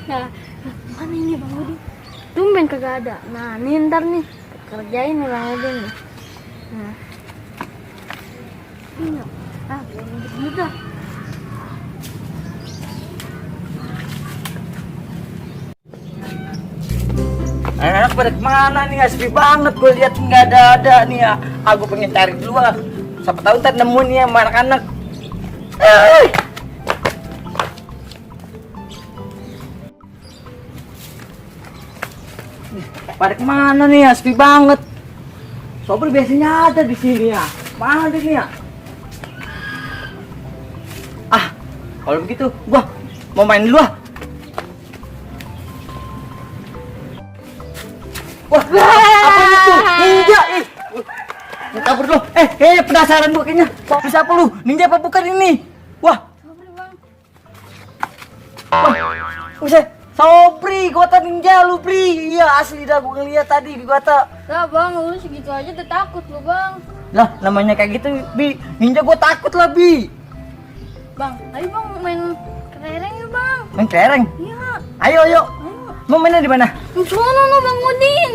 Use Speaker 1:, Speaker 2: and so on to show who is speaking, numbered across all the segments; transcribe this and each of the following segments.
Speaker 1: Ya, mana ini Bang Udin? Tumben kagak ada. Nah, nih ntar nih kerjain nih Bang Udin nih. Nah, ini, belum dulu dah.
Speaker 2: Anak pada kemana nih? Sepi banget gue lihat nggak ada nih ya. Aku pengen cari dulu ah. Siapa tahu ntar nemu nih sama anak-anak. Pada kemana nih ya? Sepi banget. Sobri biasanya ada di sini ya. Mana dia nih ya? Ah, kalau begitu gua mau main dulu ah. Wah, apa itu? Ninja ih. Kabur dulu. Penasaran gua kayaknya. Bisa apa lu? Ninja apa bukan ini? Wah. Buset. Sobri, gua tak ninja lu, Bri. Iya, asli dah gua ngeliat tadi gua tak.
Speaker 1: Lah Bang, lu segitu aja udah takut lu Bang.
Speaker 2: Lah, namanya kayak gitu, Bi. Ninja gua takut lah, Bi.
Speaker 1: Bang, ayo Bang main kelereng yuk Bang.
Speaker 2: Main kelereng?
Speaker 1: Iya.
Speaker 2: Ayo.
Speaker 1: Ayo.
Speaker 2: Mau mainnya di mana?
Speaker 1: Di sono no Bang Udin.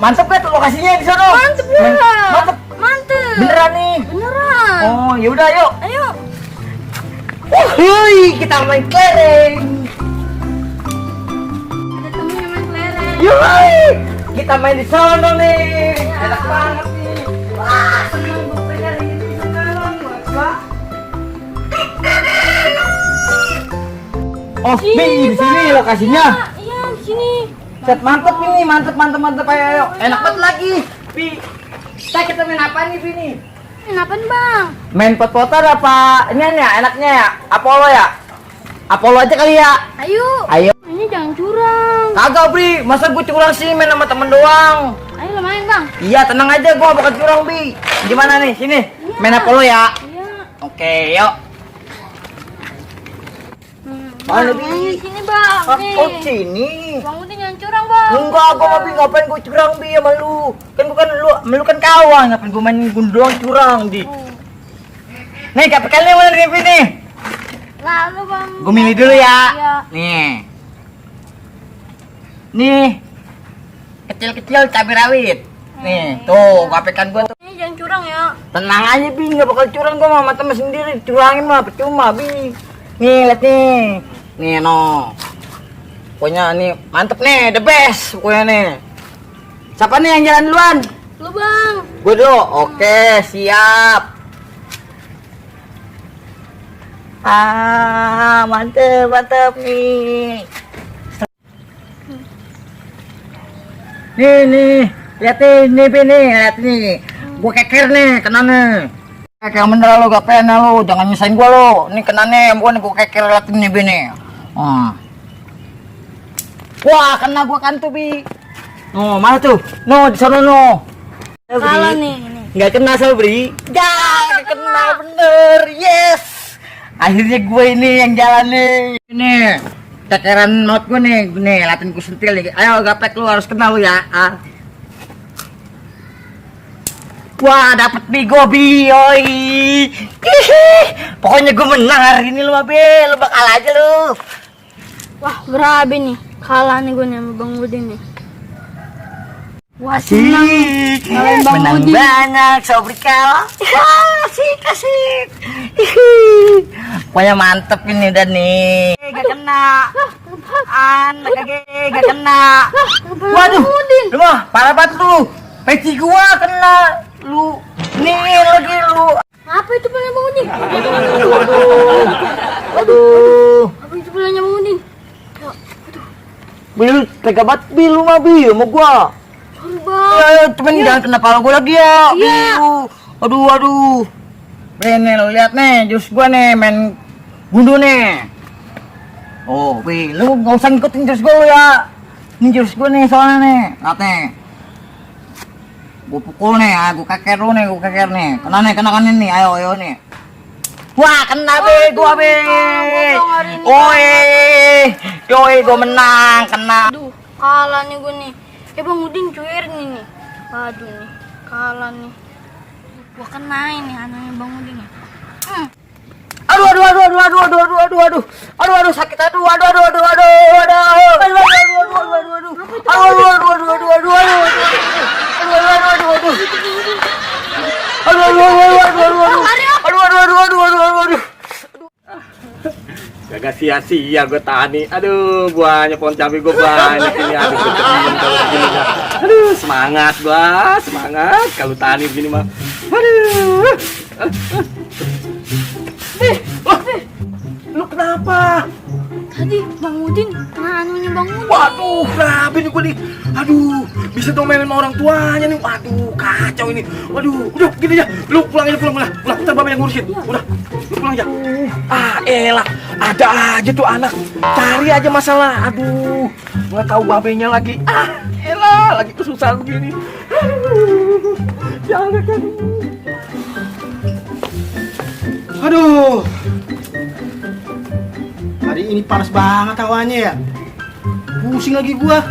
Speaker 2: Mantep kan tuh lokasinya di sana?
Speaker 1: Mantep lah.
Speaker 2: Mantep.
Speaker 1: Mantep.
Speaker 2: Beneran nih?
Speaker 1: Beneran.
Speaker 2: Oh, yaudah ayo.
Speaker 1: Ayo.
Speaker 2: Wuih, kita main kelereng.
Speaker 1: Ada temennya main kelereng.
Speaker 2: Yuk, kita main di sana nih. Enak banget nih. Wah, senang gue pengen ini sekarang, Pak. Oh, Bi, di sini lokasinya.
Speaker 1: Iya, di sini.
Speaker 2: Set mantep ini, mantep ayo. Enak banget lagi. Bi, kita main apa nih, Bi nih?
Speaker 1: Kenapa nih Bang?
Speaker 2: Main pot-potan apa? Ini ya, enaknya ya. Apollo ya? Apollo aja kali ya. Ayo.
Speaker 1: Ini jangan curang.
Speaker 2: Kagak, Bri. Masa gue curang sih main sama temen doang.
Speaker 1: Ayo lah main Bang.
Speaker 2: Iya, tenang aja, gua bakal curang, Bi. Gimana nih? Sini.
Speaker 1: Iya.
Speaker 2: Main Apollo ya.
Speaker 1: Iya.
Speaker 2: Oke, yuk. Mana,
Speaker 1: Bang,
Speaker 2: Bi?
Speaker 1: main di sini Bang. Nih.
Speaker 2: Oh, sini.
Speaker 1: Bang Udin jangan curang Bang.
Speaker 2: Enggak, gua mau Bi, ngapain gua curang, Bi, sama lu? Kan gua kan lu kan kawan, ngapain gua main gunduang curang, Di. Nih, KPK-nya mana nih, Bi nih?
Speaker 1: Lalu Bang.
Speaker 2: Gua milih dulu ya.
Speaker 1: Iya.
Speaker 2: Nih. Kecil-kecil cabai rawit. Nih, tuh, KPK gua tuh.
Speaker 1: Ini jangan curang ya.
Speaker 2: Tenang aja, Bi, nggak bakal curang gua sama temen sendiri. Curangin mah percuma, Bi. Nih, lihat nih. Nih, no. Pokoknya nih mantep nih, the best pokoknya nih. Siapa nih yang jalan duluan?
Speaker 1: Lu Bang.
Speaker 2: Gue dulu. Oke, siap. Mantep nih. Nih, lihat nih, lihat nih. Gue keker nih, kena nih. Keker bener lo, gak pena lo, jangan nyusahin gue lo. Nih kena nih, bukan gue keker lihat nih, nih. Wah, kena gue kan tuh, Bi. Oh, mana tuh? No, di sana no.
Speaker 1: Salah nih ini.
Speaker 2: Nggak kena, Sobri. Gak kena bener, yes. Akhirnya gue ini yang jalan nih. Ini cekeran maut gue nih, latin gue sentil nih. Ayo gaplek lu, harus kena lu ya. Wah, dapet bigo, Bi, oi. Pokoknya gue menang hari ini lu, Be. Lu bakal aja lu.
Speaker 1: Wah, berabe nih. Kalah nih gue nih sama Bang Udin nih. Wah,
Speaker 2: Asik.
Speaker 1: Ngalahin Bang
Speaker 2: Menang
Speaker 1: Udin.
Speaker 2: banyak, Sobri kalah. Asik. Pokoknya mantep ini udah nih. Gak kena. Gak kena. Waduh, lu mah parah banget lu. Peci gua kena. Lu nih lagi lu.
Speaker 1: Apa itu punya Bang Udin?
Speaker 2: Aduh.
Speaker 1: Apa itu punya Bang Udin?
Speaker 2: Bil, tega banget Bil, lu mah Bil, sama gua.
Speaker 1: Sorry Bang.
Speaker 2: Ya, cuman jangan kena pala gua lagi ya.
Speaker 1: Iya.
Speaker 2: Bil. Aduh. Nih, lu lihat nih, jurus gua nih main gundu nih. Oh, Bil, lu nggak usah ngikutin jurus gua lu ya. Ini jurus gua nih soalnya nih. Lihat nih. Gua pukul nih, gua keker lu nih, Kena nih, ayo nih. Wah, kena Be, gua Be. Yoi, gua menang, kena.
Speaker 1: Aduh, kalah nih gue nih. Bang Udin cuir nih. Aduh nih, kalah nih. Gua kena ini anaknya Bang Udin nih.
Speaker 2: Aduh, sakit, aduh. Gak sia-sia gue tani. Aduh, buahnya pohon cabai gue banyak ini. Aduh, gue terima kalau begini ya. Aduh, semangat gua, semangat kalau tani begini mah. Aduh. Lu kenapa?
Speaker 1: Tadi Bang Udin kena anunya Bang Udin.
Speaker 2: Waduh, kenapa nih gue nih? Aduh, bisa domelin sama orang tuanya nih. Waduh, kacau ini. Waduh, udah gini aja. Lu pulang aja, pulang. Ntar bapak yang ngurusin. Udah, lu pulang aja. Ah, elah, ada aja tuh anak. Cari aja masalah. Aduh, nggak tahu babenya lagi. Ah, elah, lagi kesusahan begini. Aduh, jangan kan.
Speaker 3: Aduh, hari ini panas banget hawannya ya. Pusing lagi gua.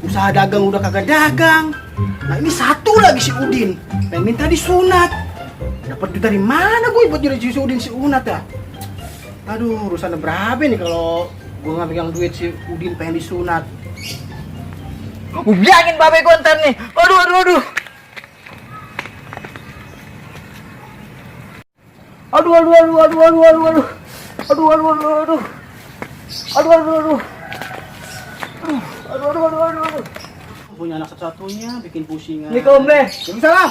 Speaker 3: Usaha dagang udah kagak dagang. Nah ini satu lagi si Udin pengen minta disunat. Dapat duit dari mana gue buat nyuruh si Udin si Unat ya? Aduh, urusan berapa nih kalau gua nggak pegang duit si Udin pengen disunat.
Speaker 2: Bilangin babe gue ntar nih. Aduh.
Speaker 3: Punya anak satu-satunya bikin pusing.
Speaker 2: Nih Om Be.
Speaker 3: Waalaikumsalam.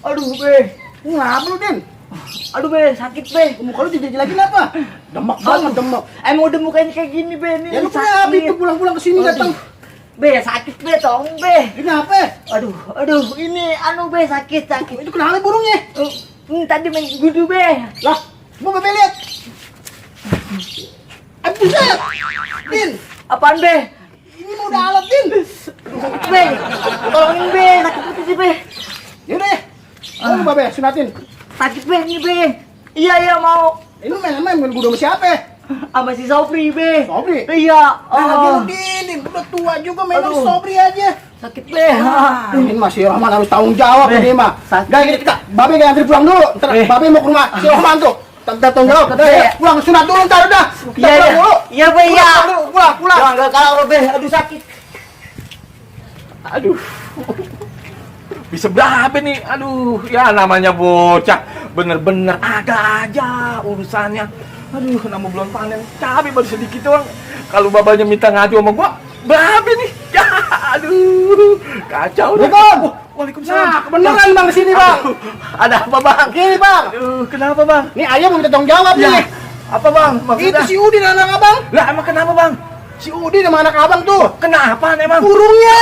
Speaker 2: Aduh Be.
Speaker 3: Ngapa lu, Din?
Speaker 2: Aduh Be, sakit Be.
Speaker 3: Muka lu dijelakin apa? Demak banget, demak.
Speaker 2: Emang udah mukanya kayak gini Be nih.
Speaker 3: Ya lu kenapa itu pulang-pulang kesini datang?
Speaker 2: Be, sakit Be, tolong Be.
Speaker 3: Kenapa?
Speaker 2: Aduh, ini anu Be, sakit.
Speaker 3: Itu kenapa burungnya?
Speaker 2: Tadi main gudu Be.
Speaker 3: Lah, mau Bebe lihat. Buset! Din,
Speaker 2: Apaan Be?
Speaker 3: ini mau udah alat, Din.
Speaker 2: Sakit Be. Tolongin Be, sakit putih sih Be.
Speaker 3: Yaudah ya. Mau Babe sunatin.
Speaker 2: Sakit Be, ini Be. Iya mau.
Speaker 3: Ini main gua sama siapa?
Speaker 2: Sama si Sobri Be.
Speaker 3: Sobri?
Speaker 2: Iya.
Speaker 3: Nah, lagi lu Din, udah tua juga main sama
Speaker 2: Aduh.
Speaker 3: Sobri aja.
Speaker 2: Sakit Be.
Speaker 3: Ini masih Rahman harus tanggung jawab
Speaker 2: Be,
Speaker 3: ini mah.
Speaker 2: sakit.
Speaker 3: Gak kita, Babe gak antri pulang dulu. Ntar
Speaker 2: Be.
Speaker 3: Babe mau ke rumah si Rahman tuh. Kita tanggung jawab.
Speaker 2: Be.
Speaker 3: Ya, pulang sunat dulu ntar udah. Kita pulang dulu.
Speaker 2: Iya Be, iya.
Speaker 3: Pulang.
Speaker 2: Jangan kalau Be. Aduh sakit. Aduh. Bisa berapa nih? Aduh, ya namanya bocah. Bener-bener ada aja urusannya. Aduh, nama belum panen. Cabai baru sedikit doang. Kalau babanya minta ngadu sama gua, berapa nih? Ya, aduh, kacau dah.
Speaker 3: Assalamualaikum.
Speaker 2: Waalaikumsalam.
Speaker 3: Nah, kebeneran Bang kesini Bang.
Speaker 2: Aduh, ada apa Bang?
Speaker 3: Gini Bang.
Speaker 2: Aduh, kenapa Bang?
Speaker 3: Nih ayah mau minta tanggung jawab
Speaker 2: Ya,
Speaker 3: nih.
Speaker 2: apa Bang?
Speaker 3: Itu
Speaker 2: Maksudnya?
Speaker 3: si Udin anak abang.
Speaker 2: Lah, emang kenapa Bang?
Speaker 3: Si Udin sama anak abang tuh.
Speaker 2: Kenapa emang?
Speaker 3: Burungnya.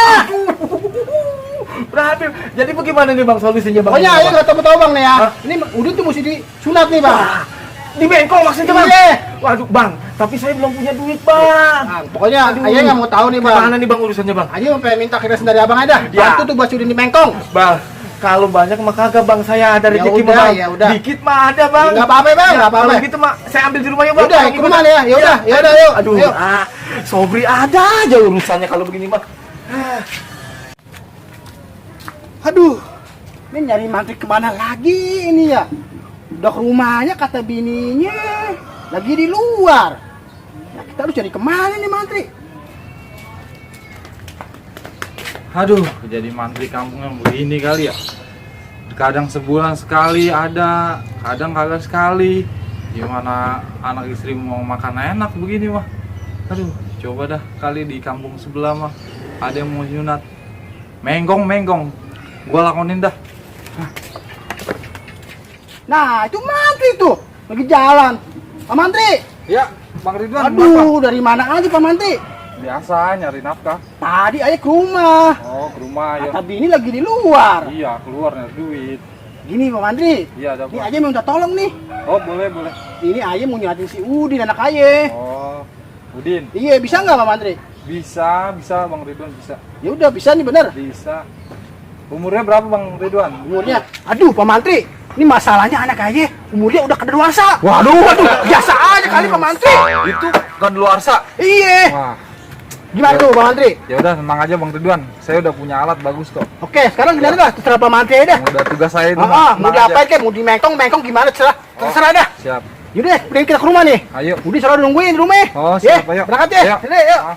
Speaker 2: Berapa? Jadi bagaimana nih Bang solusinya Bang?
Speaker 3: Pokoknya ayah nggak tahu Bang nih ya.
Speaker 2: Hah?
Speaker 3: Ini Udin tuh mesti disunat nih Bang.
Speaker 2: Wah, di bengkok maksudnya Bang?
Speaker 3: Iya.
Speaker 2: Waduh Bang, tapi saya belum punya duit Bang.
Speaker 3: Bang, pokoknya
Speaker 2: Aduh.
Speaker 3: ayah nggak mau tahu nih Bang.
Speaker 2: Gimana nih Bang urusannya Bang?
Speaker 3: Ayah mau pengen minta kirisan dari abang aja.
Speaker 2: Ya.
Speaker 3: Bantu tuh buat Udin di Bengkong.
Speaker 2: Bang, kalau banyak mah kagak Bang, saya ada
Speaker 3: Ya
Speaker 2: rezeki
Speaker 3: udah,
Speaker 2: mah Bang.
Speaker 3: ya udah.
Speaker 2: Dikit mah ada Bang.
Speaker 3: Nggak apa-apa Bang, nggak apa-apa.
Speaker 2: Kalau gitu mah saya ambil di rumahnya Bang.
Speaker 3: Yaudah,
Speaker 2: Kalau
Speaker 3: ke
Speaker 2: gitu,
Speaker 3: rumah
Speaker 2: Bang.
Speaker 3: nih ya. Yaudah, yuk.
Speaker 2: Aduh,
Speaker 3: Yuk.
Speaker 2: Sobri ada aja urusannya kalau begini Bang.
Speaker 3: Aduh, ini nyari mantri kemana lagi ini ya? Udah ke rumahnya kata bininya lagi di luar. Ya, kita harus cari kemana nih mantri?
Speaker 4: Aduh, jadi mantri kampungnya begini kali ya. Kadang sebulan sekali ada, kadang kagak sekali. Gimana anak istri mau makan enak begini mah. Aduh, coba dah kali di kampung sebelah mah ada yang mau nyunat. Menggong. Gua lakonin dah.
Speaker 3: Nah, itu mantri tuh lagi jalan. Pak Mantri,
Speaker 4: Ya, Bang Ridwan.
Speaker 3: aduh dari mana aja Pak Mantri?
Speaker 4: Biasa nyari nafkah.
Speaker 3: Tadi ayah ke rumah.
Speaker 4: Oh, ke rumah ya.
Speaker 3: Kata bini lagi di luar.
Speaker 4: Iya, keluar nyari duit.
Speaker 3: Gini Pak Mantri,
Speaker 4: Iya, ada
Speaker 3: ini
Speaker 4: Bang.
Speaker 3: ayah mau minta tolong nih.
Speaker 4: Oh, boleh.
Speaker 3: Ini ayah mau nyuatin si Udin anak ayah.
Speaker 4: Oh, Udin.
Speaker 3: Iya, bisa nggak Pak Mantri?
Speaker 4: Bisa Bang Ridwan bisa.
Speaker 3: Ya udah bisa nih bener.
Speaker 4: Bisa. Umurnya berapa Bang Ridwan?
Speaker 3: Umurnya, aduh Pak Mantri, ini masalahnya anak ayah umurnya udah kadaluarsa.
Speaker 4: Waduh,
Speaker 3: Biasa aja kali Pak Mantri.
Speaker 4: itu kan luarsa.
Speaker 3: Iya.
Speaker 4: Wah,
Speaker 3: Gimana tuh Pak Mantri?
Speaker 4: ya udah tenang aja Bang Ridwan. Saya udah punya alat bagus kok.
Speaker 3: Oke, sekarang gimana dah? Terserah Pak Mantri aja dah.
Speaker 4: Udah tugas saya itu.
Speaker 3: Mau diapain kek? Mau di mengkong gimana terserah. terserah dah.
Speaker 4: Siap.
Speaker 3: Yaudah, mending kita ke rumah nih.
Speaker 4: Ayo.
Speaker 3: Udin selalu nungguin di rumah.
Speaker 4: Oh,
Speaker 3: Ya,
Speaker 4: siap, ayo.
Speaker 3: berangkat ya.
Speaker 4: Ayo.
Speaker 3: Sini, yuk.
Speaker 4: Ah.